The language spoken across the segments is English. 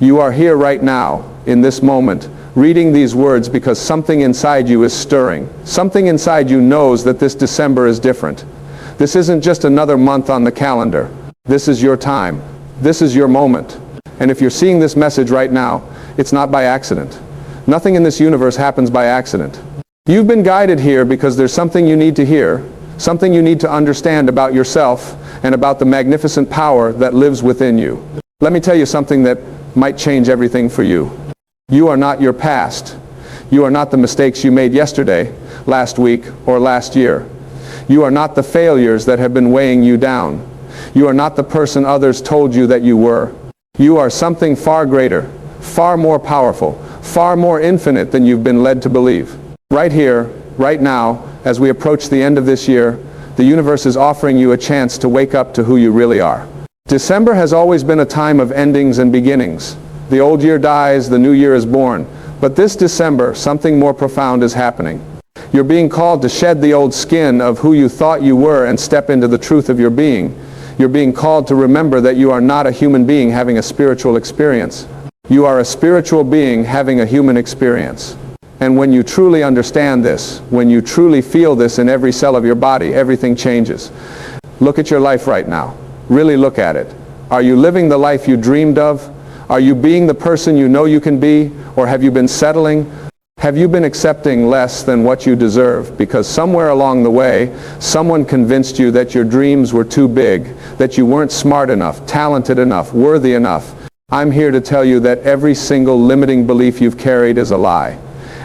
You are here right now, in this moment, reading these words because something inside you is stirring. Something inside you knows that this December is different. This isn't just another month on the calendar. This is your time. This is your moment. And if you're seeing this message right now, it's not by accident. Nothing in this universe happens by accident. You've been guided here because there's something you need to hear, something you need to understand about yourself and about the magnificent power that lives within you. Let me tell you something that might change everything for you. You are not your past. You are not the mistakes you made yesterday, last week, or last year. You are not the failures that have been weighing you down. You are not the person others told you that you were. You are something far greater, far more powerful, far more infinite than you've been led to believe. Right here, right now, as we approach the end of this year, the universe is offering you a chance to wake up to who you really are. December has always been a time of endings and beginnings. The old year dies, the new year is born. But this December, something more profound is happening. You're being called to shed the old skin of who you thought you were and step into the truth of your being. You're being called to remember that you are not a human being having a spiritual experience. You are a spiritual being having a human experience. And when you truly understand this, when you truly feel this in every cell of your body, everything changes. Look at your life right now. Really look at it. Are you living the life you dreamed of? Are you being the person you know you can be? Or have you been settling? Have you been accepting less than what you deserve? Because somewhere along the way, someone convinced you that your dreams were too big, that you weren't smart enough, talented enough, worthy enough. I'm here to tell you that every single limiting belief you've carried is a lie.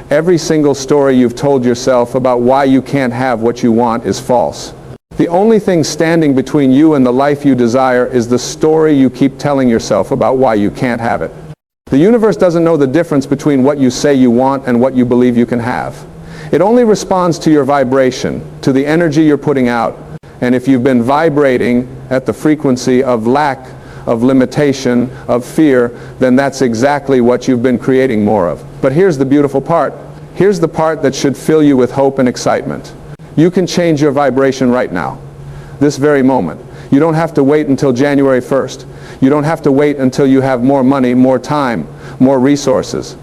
Every single story you've told yourself about why you can't have what you want is false. The only thing standing between you and the life you desire is the story you keep telling yourself about why you can't have it. The universe doesn't know the difference between what you say you want and what you believe you can have. It only responds to your vibration, to the energy you're putting out. And if you've been vibrating at the frequency of lack, of limitation, of fear, then that's exactly what you've been creating more of. But here's the beautiful part. Here's the part that should fill you with hope and excitement. You can change your vibration right now, this very moment. You don't have to wait until January 1st. You don't have to wait until you have more money, more time, more resources.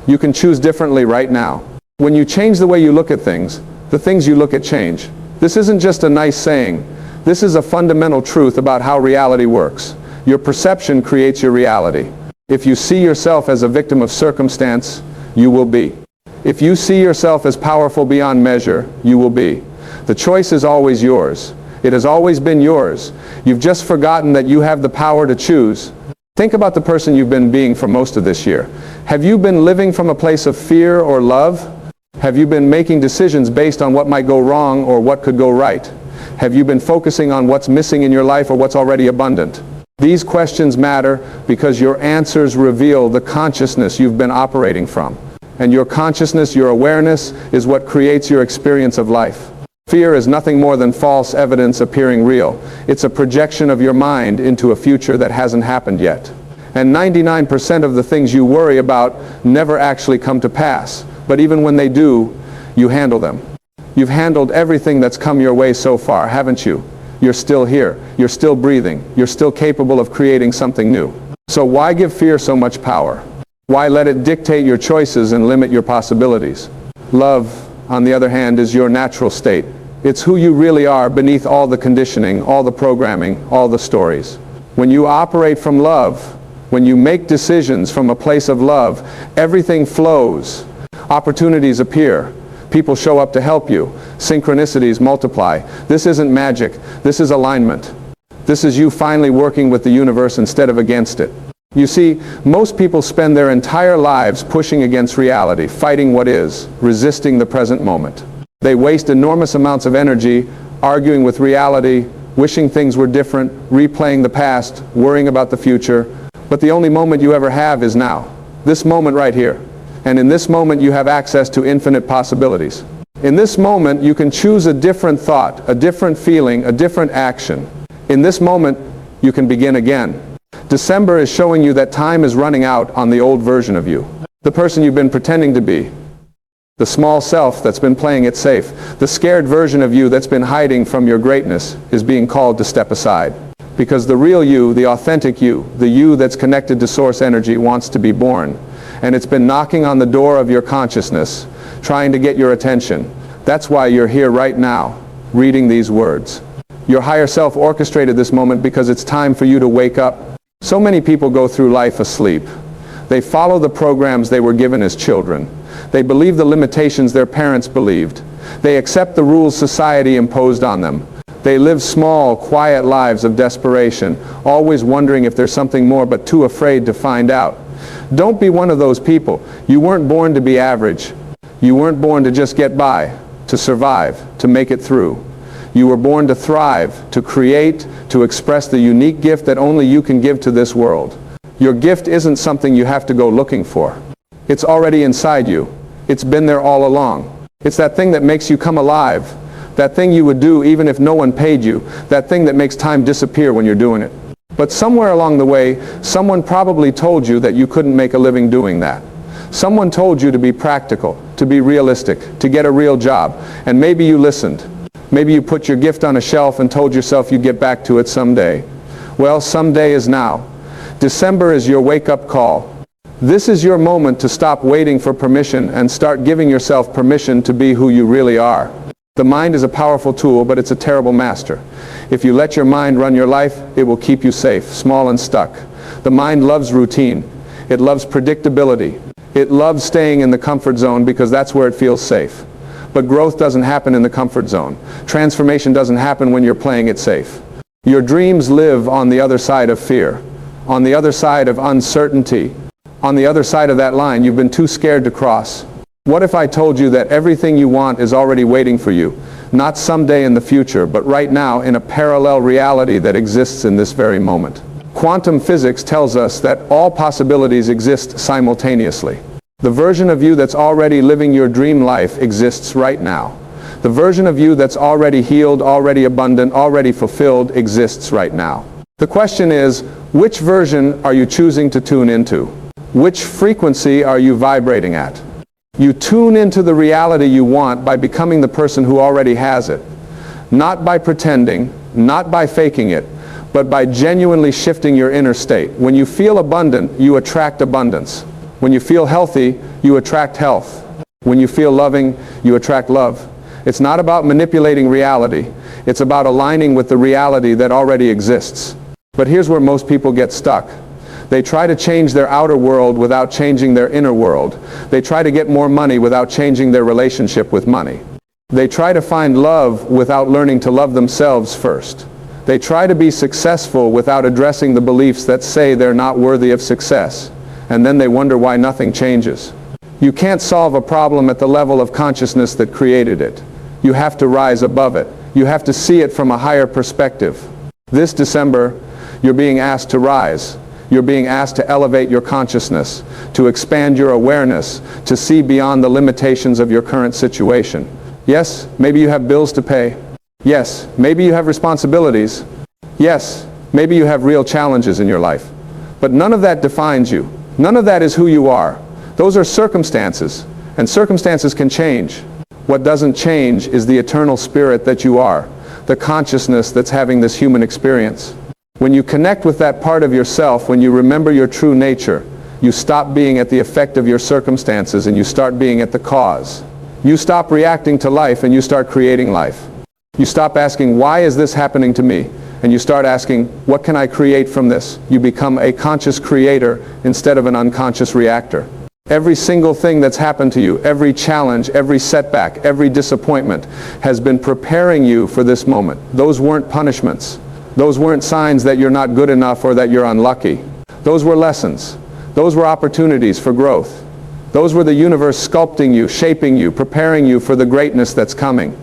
You can choose differently right now. When you change the way you look at things, the things you look at change. This isn't just a nice saying. This is a fundamental truth about how reality works. Your perception creates your reality. If you see yourself as a victim of circumstance, you will be. If you see yourself as powerful beyond measure, you will be. The choice is always yours. It has always been yours. You've just forgotten that you have the power to choose. Think about the person you've been being for most of this year. Have you been living from a place of fear or love? Have you been making decisions based on what might go wrong or what could go right? Have you been focusing on what's missing in your life or what's already abundant? These questions matter because your answers reveal the consciousness you've been operating from. And your consciousness, your awareness, is what creates your experience of life. Fear is nothing more than false evidence appearing real. It's a projection of your mind into a future that hasn't happened yet. And 99% of the things you worry about never actually come to pass. But even when they do, you handle them. You've handled everything that's come your way so far, haven't you? You're still here. You're still breathing. You're still capable of creating something new. So why give fear so much power? Why let it dictate your choices and limit your possibilities? Love, on the other hand, is your natural state. It's who you really are beneath all the conditioning, all the programming, all the stories. When you operate from love, when you make decisions from a place of love, everything flows. Opportunities appear. People show up to help you. Synchronicities multiply. This isn't magic. This is alignment. This is you finally working with the universe instead of against it. You see, most people spend their entire lives pushing against reality, fighting what is, resisting the present moment. They waste enormous amounts of energy arguing with reality, wishing things were different, replaying the past, worrying about the future. But the only moment you ever have is now. This moment right here. And in this moment you have access to infinite possibilities. In this moment you can choose a different thought, a different feeling, a different action. In this moment you can begin again. December is showing you that time is running out on the old version of you. The person you've been pretending to be. The small self that's been playing it safe. The scared version of you that's been hiding from your greatness is being called to step aside. Because the real you, the authentic you, the you that's connected to source energy wants to be born. And it's been knocking on the door of your consciousness, trying to get your attention. That's why you're here right now, reading these words. Your higher self orchestrated this moment because it's time for you to wake up. So many people go through life asleep. They follow the programs they were given as children. They believe the limitations their parents believed. They accept the rules society imposed on them. They live small, quiet lives of desperation, always wondering if there's something more but too afraid to find out. Don't be one of those people. You weren't born to be average. You weren't born to just get by, to survive, to make it through. You were born to thrive, to create, to express the unique gift that only you can give to this world. Your gift isn't something you have to go looking for. It's already inside you. It's been there all along. It's that thing that makes you come alive. That thing you would do even if no one paid you. That thing that makes time disappear when you're doing it. But somewhere along the way, someone probably told you that you couldn't make a living doing that. Someone told you to be practical, to be realistic, to get a real job. And maybe you listened. Maybe you put your gift on a shelf and told yourself you'd get back to it someday. Well, someday is now. December is your wake-up call. This is your moment to stop waiting for permission and start giving yourself permission to be who you really are. The mind is a powerful tool, but it's a terrible master. If you let your mind run your life, it will keep you safe, small and stuck. The mind loves routine. It loves predictability. It loves staying in the comfort zone because that's where it feels safe. But growth doesn't happen in the comfort zone. Transformation doesn't happen when you're playing it safe. Your dreams live on the other side of fear, on the other side of uncertainty, on the other side of that line you've been too scared to cross. What if I told you that everything you want is already waiting for you, not someday in the future, but right now in a parallel reality that exists in this very moment? Quantum physics tells us that all possibilities exist simultaneously. The version of you that's already living your dream life exists right now. The version of you that's already healed, already abundant, already fulfilled exists right now. The question is, which version are you choosing to tune into? Which frequency are you vibrating at? You tune into the reality you want by becoming the person who already has it. Not by pretending, not by faking it, but by genuinely shifting your inner state. When you feel abundant, you attract abundance. When you feel healthy, you attract health. When you feel loving, you attract love. It's not about manipulating reality. It's about aligning with the reality that already exists. But here's where most people get stuck. They try to change their outer world without changing their inner world. They try to get more money without changing their relationship with money. They try to find love without learning to love themselves first. They try to be successful without addressing the beliefs that say they're not worthy of success. And then they wonder why nothing changes. You can't solve a problem at the level of consciousness that created it. You have to rise above it. You have to see it from a higher perspective. This December, you're being asked to rise. You're being asked to elevate your consciousness, to expand your awareness, to see beyond the limitations of your current situation. Yes, maybe you have bills to pay. Yes, maybe you have responsibilities. Yes, maybe you have real challenges in your life. But none of that defines you. None of that is who you are. Those are circumstances, and circumstances can change. What doesn't change is the eternal spirit that you are, the consciousness that's having this human experience. When you connect with that part of yourself, when you remember your true nature, you stop being at the effect of your circumstances and you start being at the cause. You stop reacting to life and you start creating life. You stop asking, why is this happening to me? And you start asking, what can I create from this? You become a conscious creator instead of an unconscious reactor. Every single thing that's happened to you, every challenge, every setback, every disappointment has been preparing you for this moment. Those weren't punishments. Those weren't signs that you're not good enough or that you're unlucky. Those were lessons. Those were opportunities for growth. Those were the universe sculpting you, shaping you, preparing you for the greatness that's coming.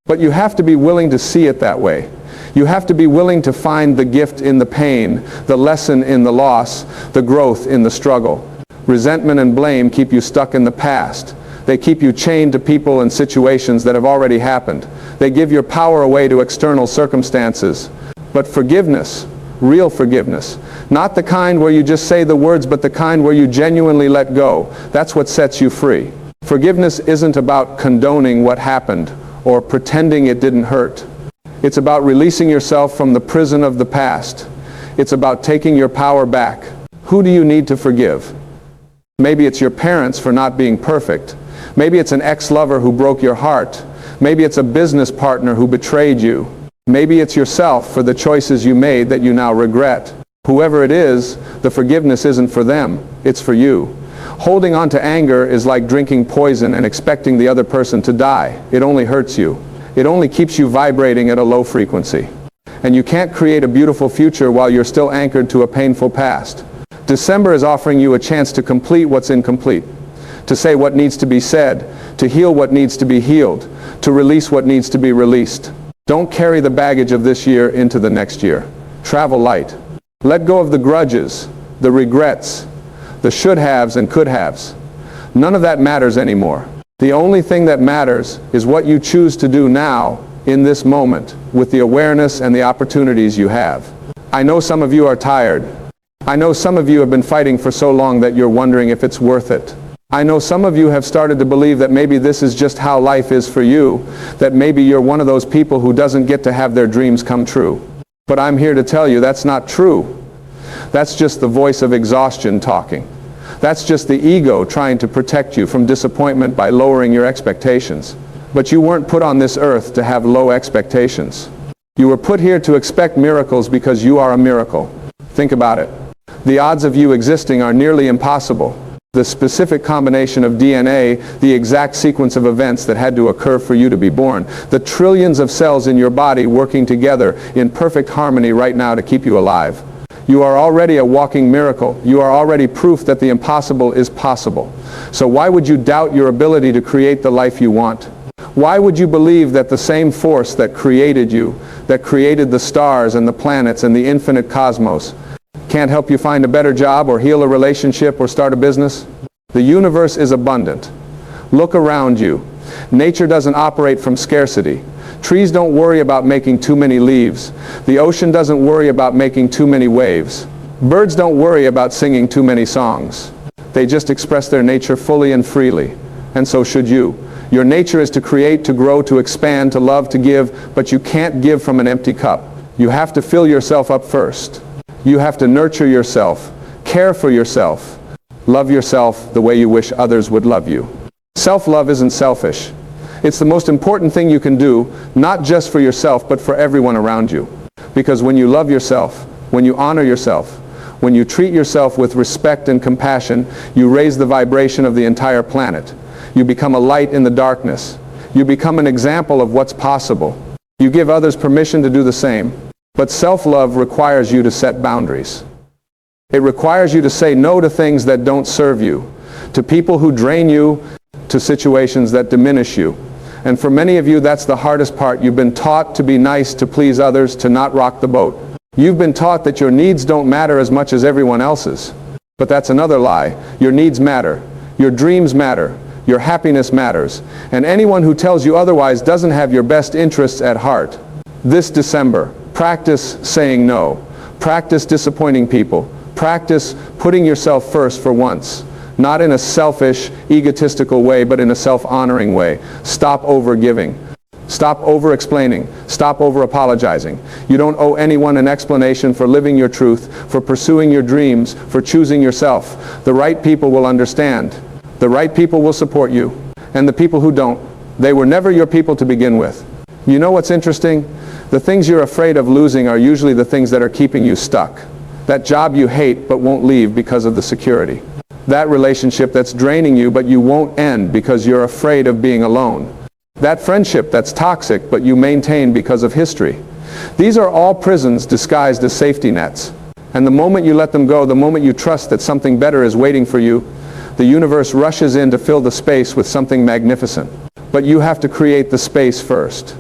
But you have to be willing to see it that way. You have to be willing to find the gift in the pain, the lesson in the loss, the growth in the struggle. Resentment and blame keep you stuck in the past. They keep you chained to people and situations that have already happened. They give your power away to external circumstances. But forgiveness, real forgiveness, not the kind where you just say the words, but the kind where you genuinely let go, that's what sets you free. Forgiveness isn't about condoning what happened or pretending it didn't hurt. It's about releasing yourself from the prison of the past. It's about taking your power back. Who do you need to forgive? Maybe it's your parents for not being perfect. Maybe it's an ex-lover who broke your heart. Maybe it's a business partner who betrayed you. Maybe it's yourself for the choices you made that you now regret. Whoever it is, the forgiveness isn't for them, it's for you. Holding on to anger is like drinking poison and expecting the other person to die. It only hurts you. It only keeps you vibrating at a low frequency. And you can't create a beautiful future while you're still anchored to a painful past. December is offering you a chance to complete what's incomplete, to say what needs to be said, to heal what needs to be healed, to release what needs to be released. Don't carry the baggage of this year into the next year. Travel light. Let go of the grudges, the regrets, the should-haves and could-haves. None of that matters anymore. The only thing that matters is what you choose to do now, in this moment, with the awareness and the opportunities you have. I know some of you are tired. I know some of you have been fighting for so long that you're wondering if it's worth it. I know some of you have started to believe that maybe this is just how life is for you, that maybe you're one of those people who doesn't get to have their dreams come true. But I'm here to tell you that's not true. That's just the voice of exhaustion talking. That's just the ego trying to protect you from disappointment by lowering your expectations. But you weren't put on this earth to have low expectations. You were put here to expect miracles because you are a miracle. Think about it. The odds of you existing are nearly impossible. The specific combination of DNA, the exact sequence of events that had to occur for you to be born, the trillions of cells in your body working together in perfect harmony right now to keep you alive. You are already a walking miracle. You are already proof that the impossible is possible. So why would you doubt your ability to create the life you want? Why would you believe that the same force that created you, that created the stars and the planets and the infinite cosmos, can't help you find a better job or heal a relationship or start a business? The universe is abundant. Look around you. Nature doesn't operate from scarcity. Trees don't worry about making too many leaves. The ocean doesn't worry about making too many waves. Birds don't worry about singing too many songs. They just express their nature fully and freely. And so should you. Your nature is to create, to grow, to expand, to love, to give, but you can't give from an empty cup. You have to fill yourself up first. You have to nurture yourself, care for yourself, love yourself the way you wish others would love you. Self-love isn't selfish. It's the most important thing you can do, not just for yourself, but for everyone around you. Because when you love yourself, when you honor yourself, when you treat yourself with respect and compassion, you raise the vibration of the entire planet. You become a light in the darkness. You become an example of what's possible. You give others permission to do the same. But self-love requires you to set boundaries. It requires you to say no to things that don't serve you, to people who drain you, to situations that diminish you. And for many of you, that's the hardest part. You've been taught to be nice, to please others, to not rock the boat. You've been taught that your needs don't matter as much as everyone else's. But that's another lie. Your needs matter. Your dreams matter. Your happiness matters. And anyone who tells you otherwise doesn't have your best interests at heart. This December, practice saying no. Practice disappointing people. Practice putting yourself first for once. Not in a selfish, egotistical way, but in a self-honoring way. Stop over-giving. Stop over-explaining. Stop over-apologizing. You don't owe anyone an explanation for living your truth, for pursuing your dreams, for choosing yourself. The right people will understand. The right people will support you. And the people who don't, they were never your people to begin with. You know what's interesting? The things you're afraid of losing are usually the things that are keeping you stuck. That job you hate but won't leave because of the security. That relationship that's draining you but you won't end because you're afraid of being alone. That friendship that's toxic but you maintain because of history. These are all prisons disguised as safety nets. And the moment you let them go, the moment you trust that something better is waiting for you, the universe rushes in to fill the space with something magnificent. But you have to create the space first.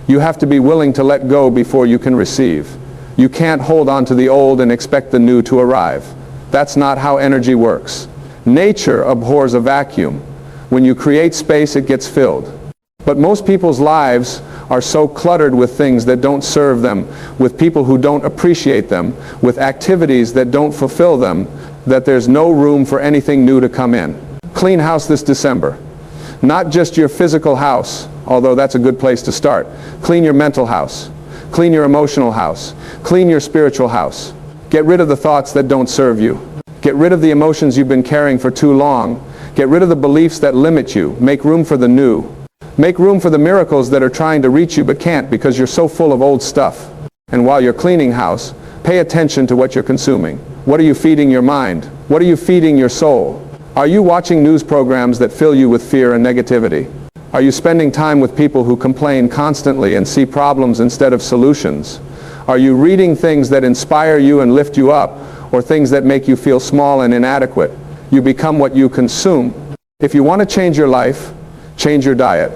You have to be willing to let go before you can receive. You can't hold on to the old and expect the new to arrive. That's not how energy works. Nature abhors a vacuum. When you create space, it gets filled. But most people's lives are so cluttered with things that don't serve them, with people who don't appreciate them, with activities that don't fulfill them, that there's no room for anything new to come in. Clean house this December. Not just your physical house, although that's a good place to start. Clean your mental house. Clean your emotional house. Clean your spiritual house. Get rid of the thoughts that don't serve you. Get rid of the emotions you've been carrying for too long. Get rid of the beliefs that limit you. Make room for the new. Make room for the miracles that are trying to reach you but can't because you're so full of old stuff. And while you're cleaning house, pay attention to what you're consuming. What are you feeding your mind? What are you feeding your soul? Are you watching news programs that fill you with fear and negativity? Are you spending time with people who complain constantly and see problems instead of solutions? Are you reading things that inspire you and lift you up, or things that make you feel small and inadequate? You become what you consume. If you want to change your life, change your diet.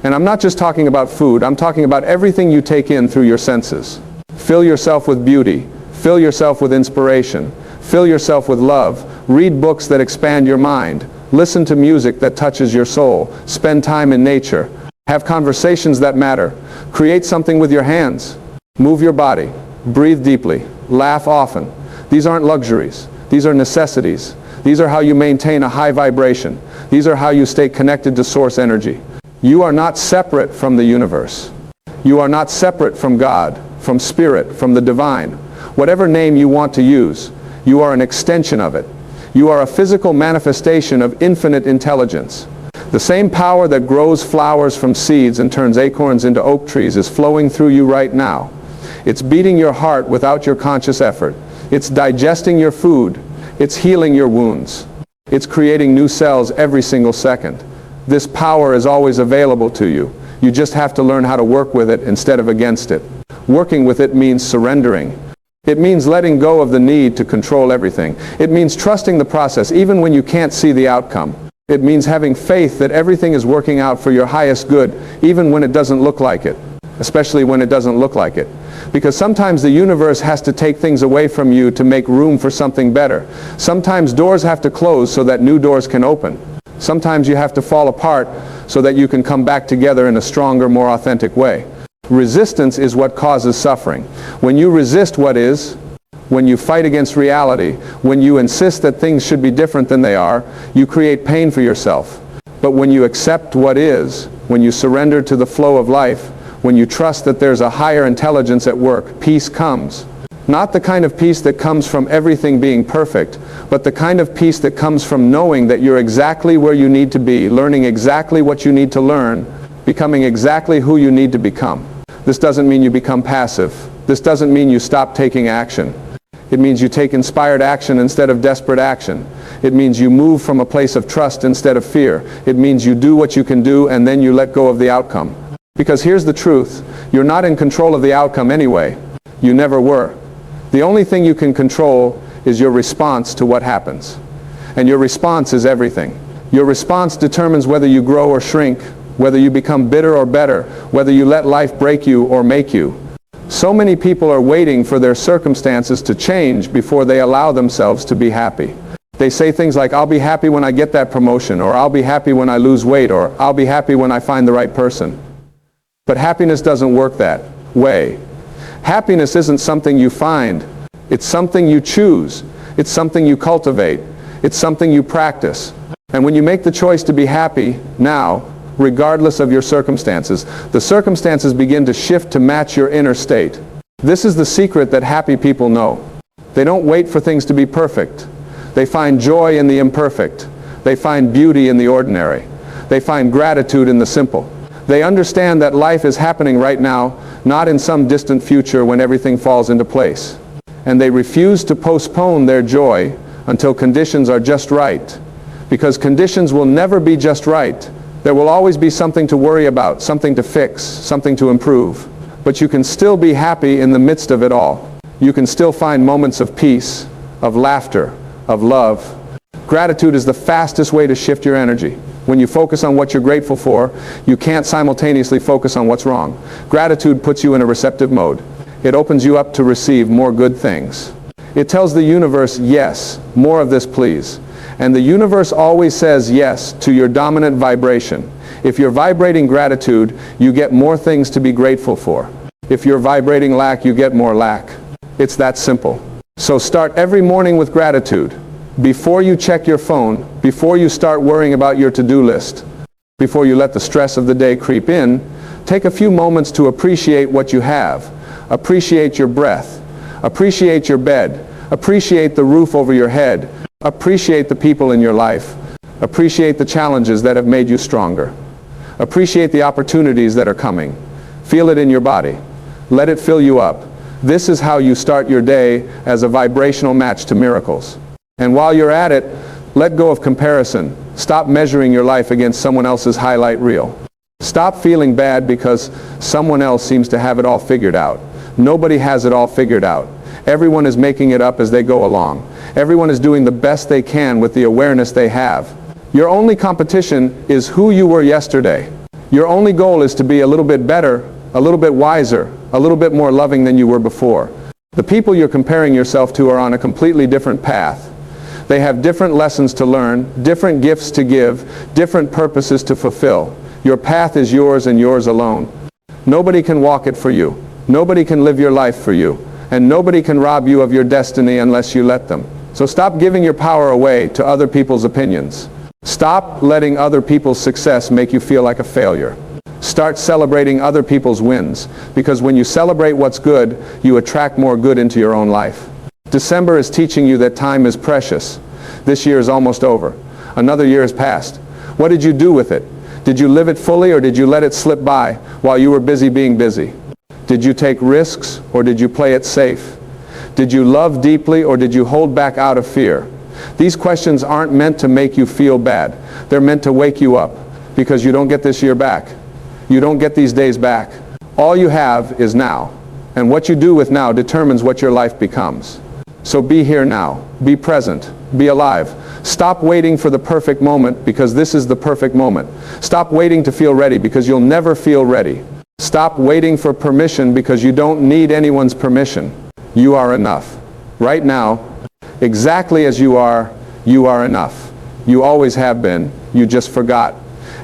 And I'm not just talking about food, I'm talking about everything you take in through your senses. Fill yourself with beauty. Fill yourself with inspiration. Fill yourself with love. Read books that expand your mind. Listen to music that touches your soul. Spend time in nature. Have conversations that matter. Create something with your hands. Move your body. Breathe deeply. Laugh often. These aren't luxuries. These are necessities. These are how you maintain a high vibration. These are how you stay connected to source energy. You are not separate from the universe. You are not separate from God, from spirit, from the divine. Whatever name you want to use, you are an extension of it. You are a physical manifestation of infinite intelligence. The same power that grows flowers from seeds and turns acorns into oak trees is flowing through you right now. It's beating your heart without your conscious effort. It's digesting your food. It's healing your wounds. It's creating new cells every single second. This power is always available to you. You just have to learn how to work with it instead of against it. Working with it means surrendering. It means letting go of the need to control everything. It means trusting the process even when you can't see the outcome. It means having faith that everything is working out for your highest good, even when it doesn't look like it. Especially when it doesn't look like it. Because sometimes the universe has to take things away from you to make room for something better. Sometimes doors have to close so that new doors can open. Sometimes you have to fall apart so that you can come back together in a stronger, more authentic way. Resistance is what causes suffering. When you resist what is, when you fight against reality, when you insist that things should be different than they are, you create pain for yourself. But when you accept what is, when you surrender to the flow of life, when you trust that there's a higher intelligence at work, peace comes. Not the kind of peace that comes from everything being perfect, but the kind of peace that comes from knowing that you're exactly where you need to be, learning exactly what you need to learn, becoming exactly who you need to become. This doesn't mean you become passive. This doesn't mean you stop taking action. It means you take inspired action instead of desperate action. It means you move from a place of trust instead of fear. It means you do what you can do and then you let go of the outcome. Because here's the truth. You're not in control of the outcome anyway. You never were. The only thing you can control is your response to what happens. And your response is everything. Your response determines whether you grow or shrink, whether you become bitter or better, whether you let life break you or make you. So many people are waiting for their circumstances to change before they allow themselves to be happy. They say things like, I'll be happy when I get that promotion, or I'll be happy when I lose weight, or I'll be happy when I find the right person. But happiness doesn't work that way. Happiness isn't something you find. It's something you choose. It's something you cultivate. It's something you practice. And when you make the choice to be happy now, regardless of your circumstances, the circumstances begin to shift to match your inner state. This is the secret that happy people know. They don't wait for things to be perfect. They find joy in the imperfect. They find beauty in the ordinary. They find gratitude in the simple. They understand that life is happening right now, not in some distant future when everything falls into place. And they refuse to postpone their joy until conditions are just right. Because conditions will never be just right. There will always be something to worry about, something to fix, something to improve. But you can still be happy in the midst of it all. You can still find moments of peace, of laughter, of love. Gratitude is the fastest way to shift your energy. When you focus on what you're grateful for, you can't simultaneously focus on what's wrong. Gratitude puts you in a receptive mode. It opens you up to receive more good things. It tells the universe, yes, more of this please. And the universe always says yes to your dominant vibration. If you're vibrating gratitude, you get more things to be grateful for. If you're vibrating lack, you get more lack. It's that simple. So start every morning with gratitude. Before you check your phone, before you start worrying about your to-do list, before you let the stress of the day creep in, take a few moments to appreciate what you have. Appreciate your breath. Appreciate your bed. Appreciate the roof over your head. Appreciate the people in your life. Appreciate the challenges that have made you stronger. Appreciate the opportunities that are coming. Feel it in your body. Let it fill you up. This is how you start your day, as a vibrational match to miracles. And while you're at it, let go of comparison. Stop measuring your life against someone else's highlight reel. Stop feeling bad because someone else seems to have it all figured out. Nobody has it all figured out. Everyone is making it up as they go along. Everyone is doing the best they can with the awareness they have. Your only competition is who you were yesterday. Your only goal is to be a little bit better, a little bit wiser, a little bit more loving than you were before. The people you're comparing yourself to are on a completely different path. They have different lessons to learn, different gifts to give, different purposes to fulfill. Your path is yours and yours alone. Nobody can walk it for you. Nobody can live your life for you. And nobody can rob you of your destiny unless you let them. So stop giving your power away to other people's opinions. Stop letting other people's success make you feel like a failure. Start celebrating other people's wins, because when you celebrate what's good, you attract more good into your own life. December is teaching you that time is precious. This year is almost over. Another year has passed. What did you do with it? Did you live it fully, or did you let it slip by while you were busy being busy? Did you take risks, or did you play it safe? Did you love deeply, or did you hold back out of fear? These questions aren't meant to make you feel bad. They're meant to wake you up, because you don't get this year back. You don't get these days back. All you have is now. And what you do with now determines what your life becomes. So be here now. Be present. Be alive. Stop waiting for the perfect moment, because this is the perfect moment. Stop waiting to feel ready, because you'll never feel ready. Stop waiting for permission, because you don't need anyone's permission. You are enough. Right now, exactly as you are enough. You always have been. You just forgot.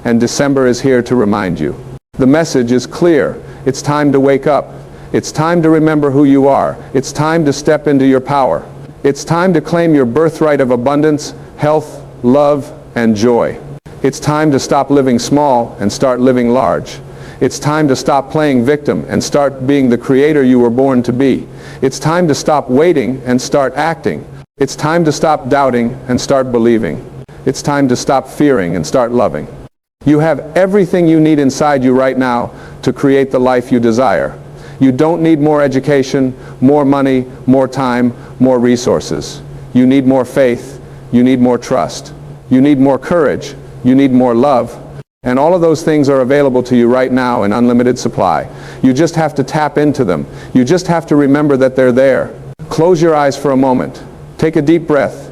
And December is here to remind you. The message is clear. It's time to wake up. It's time to remember who you are. It's time to step into your power. It's time to claim your birthright of abundance, health, love, and joy. It's time to stop living small and start living large. It's time to stop playing victim and start being the creator you were born to be. It's time to stop waiting and start acting. It's time to stop doubting and start believing. It's time to stop fearing and start loving. You have everything you need inside you right now to create the life you desire. You don't need more education, more money, more time, more resources. You need more faith. You need more trust. You need more courage. You need more love. And all of those things are available to you right now in unlimited supply. You just have to tap into them. You just have to remember that they're there. Close your eyes for a moment. Take a deep breath.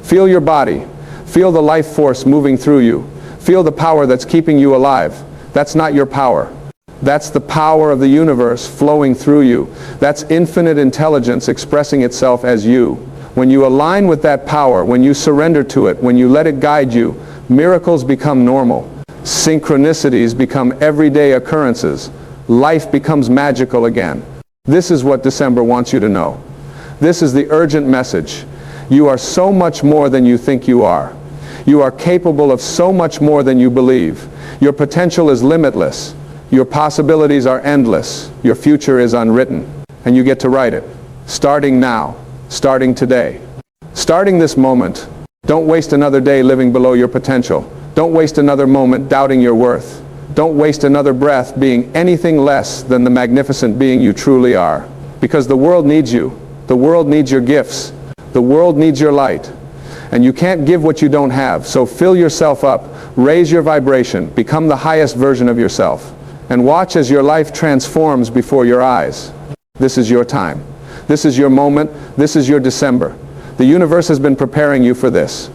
Feel your body. Feel the life force moving through you. Feel the power that's keeping you alive. That's not your power. That's the power of the universe flowing through you. That's infinite intelligence expressing itself as you. When you align with that power, when you surrender to it, when you let it guide you, miracles become normal. Synchronicities become everyday occurrences. Life becomes magical again. This is what December wants you to know. This is the urgent message. You are so much more than you think you are. You are capable of so much more than you believe. Your potential is limitless. Your possibilities are endless. Your future is unwritten. And you get to write it. Starting now. Starting today. Starting this moment. Don't waste another day living below your potential. Don't waste another moment doubting your worth. Don't waste another breath being anything less than the magnificent being you truly are. Because the world needs you. The world needs your gifts. The world needs your light. And you can't give what you don't have. So fill yourself up. Raise your vibration. Become the highest version of yourself. And watch as your life transforms before your eyes. This is your time. This is your moment. This is your December. The universe has been preparing you for this.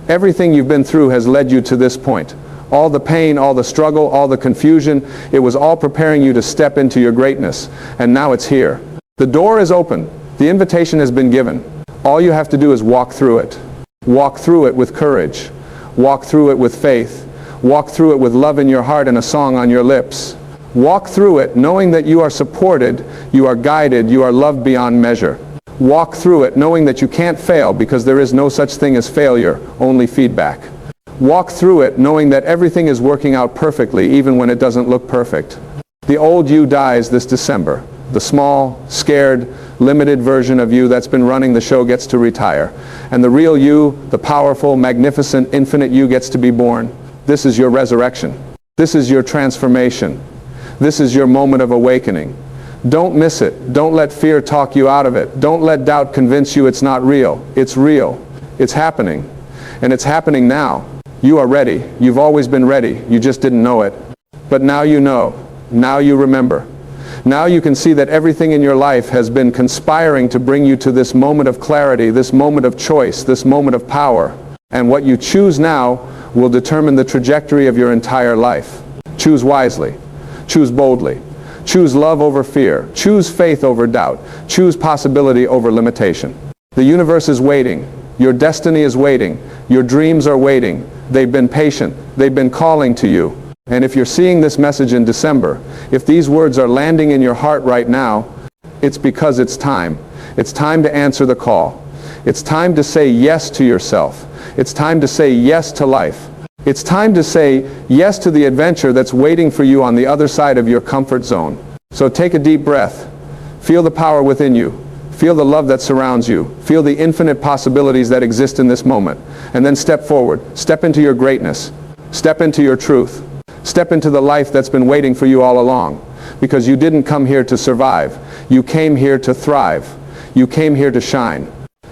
Everything you've been through has led you to this point. All the pain, all the struggle, all the confusion, it was all preparing you to step into your greatness. And now it's here. The door is open. The invitation has been given. All you have to do is walk through it. Walk through it with courage. Walk through it with faith. Walk through it with love in your heart and a song on your lips. Walk through it knowing that you are supported, you are guided, you are loved beyond measure. Walk through it knowing that you can't fail because there is no such thing as failure, only feedback. Walk through it knowing that everything is working out perfectly even when it doesn't look perfect. The old you dies this December. The small, scared, limited version of you that's been running the show gets to retire. And the real you, the powerful, magnificent, infinite you gets to be born. This is your resurrection. This is your transformation. This is your moment of awakening. Don't miss it. Don't let fear talk you out of it. Don't let doubt convince you it's not real. It's real. It's happening. And it's happening now. You are ready. You've always been ready. You just didn't know it. But now you know. Now you remember. Now you can see that everything in your life has been conspiring to bring you to this moment of clarity, this moment of choice, this moment of power. And what you choose now will determine the trajectory of your entire life. Choose wisely. Choose boldly. Choose love over fear. Choose faith over doubt. Choose possibility over limitation. The universe is waiting. Your destiny is waiting. Your dreams are waiting. They've been patient. They've been calling to you. And if you're seeing this message in December, if these words are landing in your heart right now, it's because it's time. It's time to answer the call. It's time to say yes to yourself. It's time to say yes to life. It's time to say yes to the adventure that's waiting for you on the other side of your comfort zone. So take a deep breath. Feel the power within you. Feel the love that surrounds you. Feel the infinite possibilities that exist in this moment. And then step forward. Step into your greatness. Step into your truth. Step into the life that's been waiting for you all along. Because you didn't come here to survive. You came here to thrive. You came here to shine.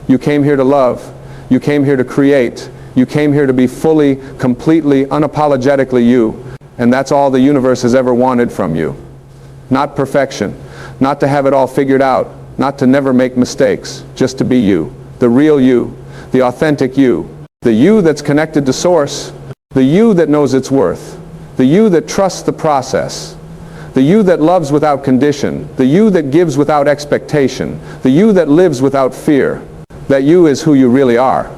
You came here to love. You came here to create. You came here to be fully, completely, unapologetically you. And that's all the universe has ever wanted from you. Not perfection. Not to have it all figured out. Not to never make mistakes. Just to be you. The real you. The authentic you. The you that's connected to Source. The you that knows its worth. The you that trusts the process. The you that loves without condition. The you that gives without expectation. The you that lives without fear. That you is who you really are.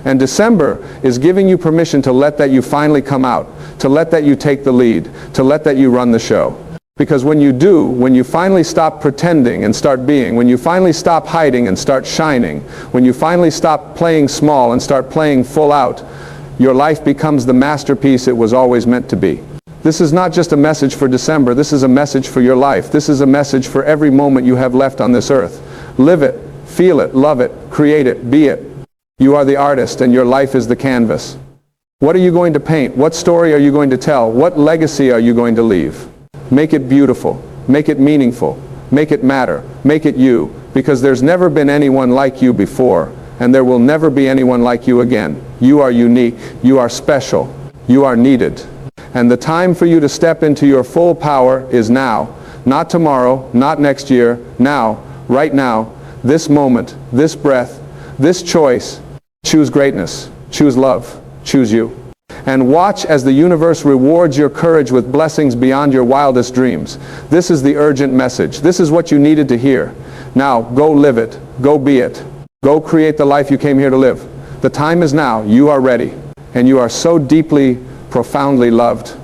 And December is giving you permission to let that you finally come out. To let that you take the lead. To let that you run the show. Because when you do, when you finally stop pretending and start being, when you finally stop hiding and start shining, when you finally stop playing small and start playing full out, your life becomes the masterpiece it was always meant to be. This is not just a message for December. This is a message for your life. This is a message for every moment you have left on this earth. Live it, feel it, love it, create it, be it. You are the artist and your life is the canvas. What are you going to paint? What story are you going to tell? What legacy are you going to leave? Make it beautiful. Make it meaningful. Make it matter. Make it you. Because there's never been anyone like you before. And there will never be anyone like you again. You are unique. You are special. You are needed. And the time for you to step into your full power is now. Not tomorrow, not next year, now, right now, this moment, this breath, this choice. Choose greatness. Choose love. Choose you. And watch as the universe rewards your courage with blessings beyond your wildest dreams. This is the urgent message. This is what you needed to hear. Now, go live it. Go be it. Go create the life you came here to live. The time is now. You are ready. And you are so deeply, profoundly loved.